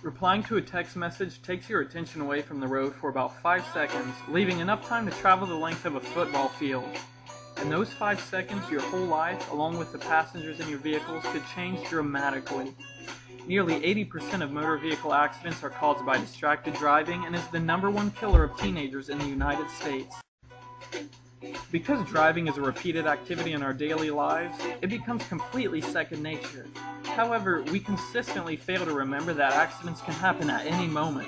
Replying to a text message takes your attention away from the road for about 5 seconds, leaving enough time to travel the length of a football field. In those 5 seconds, your whole life, along with the passengers in your vehicles, could change dramatically. Nearly 80% of motor vehicle accidents are caused by distracted driving and is the #1 killer of teenagers in the United States. Because driving is a repeated activity in our daily lives, it becomes completely second nature. However, we consistently fail to remember that accidents can happen at any moment.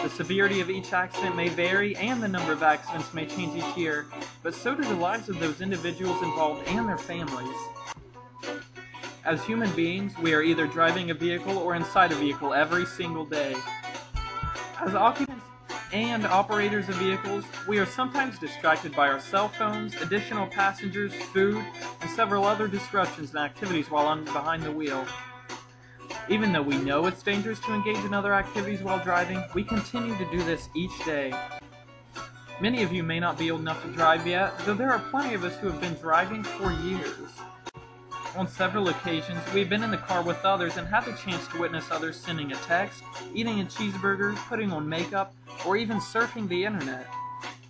The severity of each accident may vary and the number of accidents may change each year, but so do the lives of those individuals involved and their families. As human beings, we are either driving a vehicle or inside a vehicle every single day. As occupants and operators of vehicles, we are sometimes distracted by our cell phones, additional passengers, food, and several other disruptions and activities while behind the wheel. Even though we know it's dangerous to engage in other activities while driving, we continue to do this each day. Many of you may not be old enough to drive yet, though there are plenty of us who have been driving for years. On several occasions, we've been in the car with others and had the chance to witness others sending a text, eating a cheeseburger, putting on makeup, or even surfing the internet.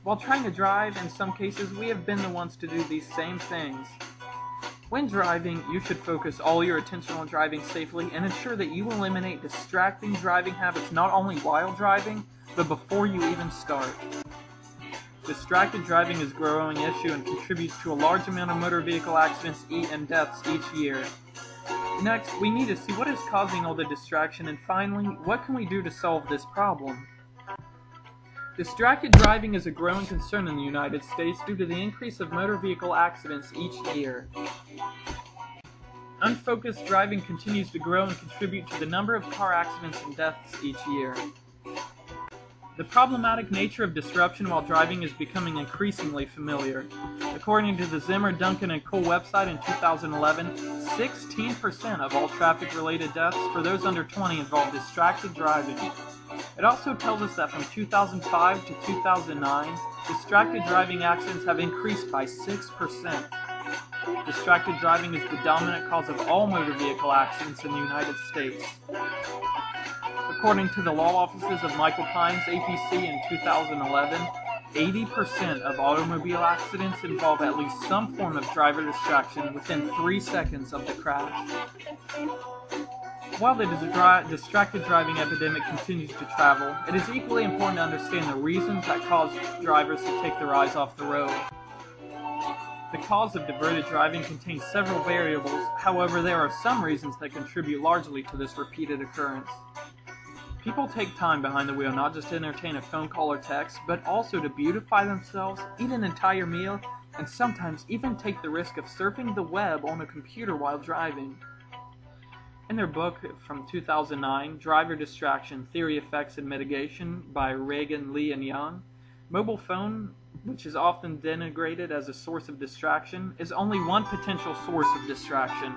While trying to drive, in some cases, we have been the ones to do these same things. When driving, you should focus all your attention on driving safely and ensure that you eliminate distracting driving habits not only while driving, but before you even start. Distracted driving is a growing issue and contributes to a large amount of motor vehicle accidents and deaths each year. Next, we need to see what is causing all the distraction, and finally, what can we do to solve this problem? Distracted driving is a growing concern in the United States due to the increase of motor vehicle accidents each year. Unfocused driving continues to grow and contribute to the number of car accidents and deaths each year. The problematic nature of disruption while driving is becoming increasingly familiar. According to the Zimmer, Duncan, and Cole website in 2011, 16% of all traffic-related deaths for those under 20 involve distracted driving. It also tells us that from 2005 to 2009, distracted driving accidents have increased by 6%. Distracted driving is the dominant cause of all motor vehicle accidents in the United States. According to the law offices of Michael Pines, APC, in 2011, 80% of automobile accidents involve at least some form of driver distraction within 3 seconds of the crash. While the distracted driving epidemic continues to travel, it is equally important to understand the reasons that cause drivers to take their eyes off the road. The cause of diverted driving contains several variables, however there are some reasons that contribute largely to this repeated occurrence. People take time behind the wheel not just to entertain a phone call or text, but also to beautify themselves, eat an entire meal, and sometimes even take the risk of surfing the web on a computer while driving. In their book from 2009, Driver Distraction, Theory, Effects, and Mitigation by Reagan, Lee, and Young, mobile phone, which is often denigrated as a source of distraction, is only one potential source of distraction.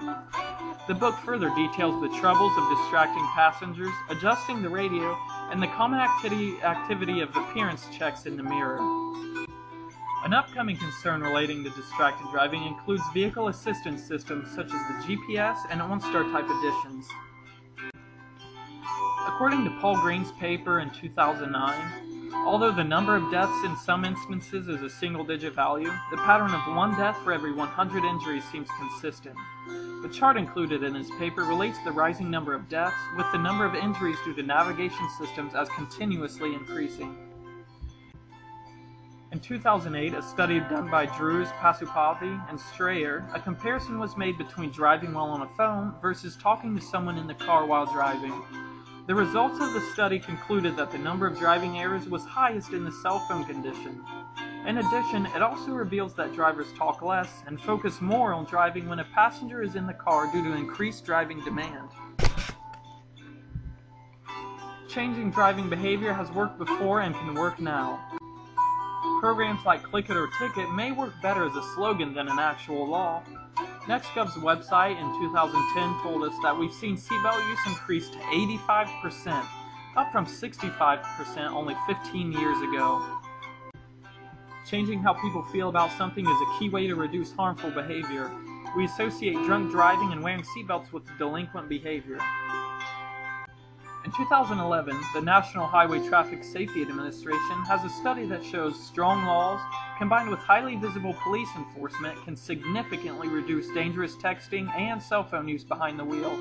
The book further details the troubles of distracting passengers, adjusting the radio, and the common activity of appearance checks in the mirror. An upcoming concern relating to distracted driving includes vehicle assistance systems such as the GPS and OnStar type editions. According to Paul Green's paper in 2009, although the number of deaths in some instances is a single-digit value, the pattern of 1 death for every 100 injuries seems consistent. The chart included in his paper relates the rising number of deaths with the number of injuries due to navigation systems as continuously increasing. In 2008, a study done by Drews, Pasupathy, and Strayer, a comparison was made between driving while on a phone versus talking to someone in the car while driving. The results of the study concluded that the number of driving errors was highest in the cell phone condition. In addition, it also reveals that drivers talk less and focus more on driving when a passenger is in the car due to increased driving demand. Changing driving behavior has worked before and can work now. Programs like Click It or Ticket may work better as a slogan than an actual law. NextGov's website in 2010 told us that we've seen seatbelt use increase to 85%, up from 65% only 15 years ago. Changing how people feel about something is a key way to reduce harmful behavior. We associate drunk driving and wearing seatbelts with delinquent behavior. In 2011, the National Highway Traffic Safety Administration has a study that shows strong laws combined with highly visible police enforcement can significantly reduce dangerous texting and cell phone use behind the wheel.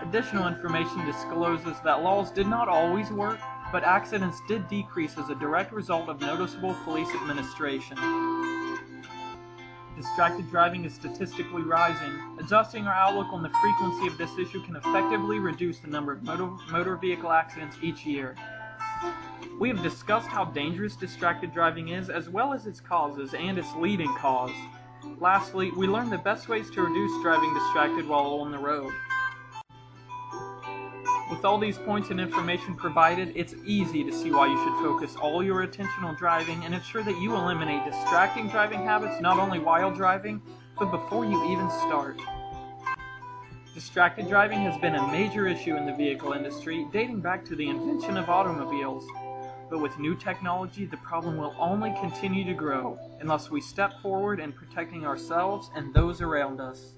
Additional information discloses that laws did not always work, but accidents did decrease as a direct result of noticeable police administration. Distracted driving is statistically rising. Adjusting our outlook on the frequency of this issue can effectively reduce the number of motor vehicle accidents each year. We have discussed how dangerous distracted driving is, as well as its causes and its leading cause. Lastly, we learned the best ways to reduce driving distracted while on the road. With all these points and information provided, it's easy to see why you should focus all your attention on driving and ensure that you eliminate distracting driving habits not only while driving, but before you even start. Distracted driving has been a major issue in the vehicle industry, dating back to the invention of automobiles. But with new technology, the problem will only continue to grow unless we step forward in protecting ourselves and those around us.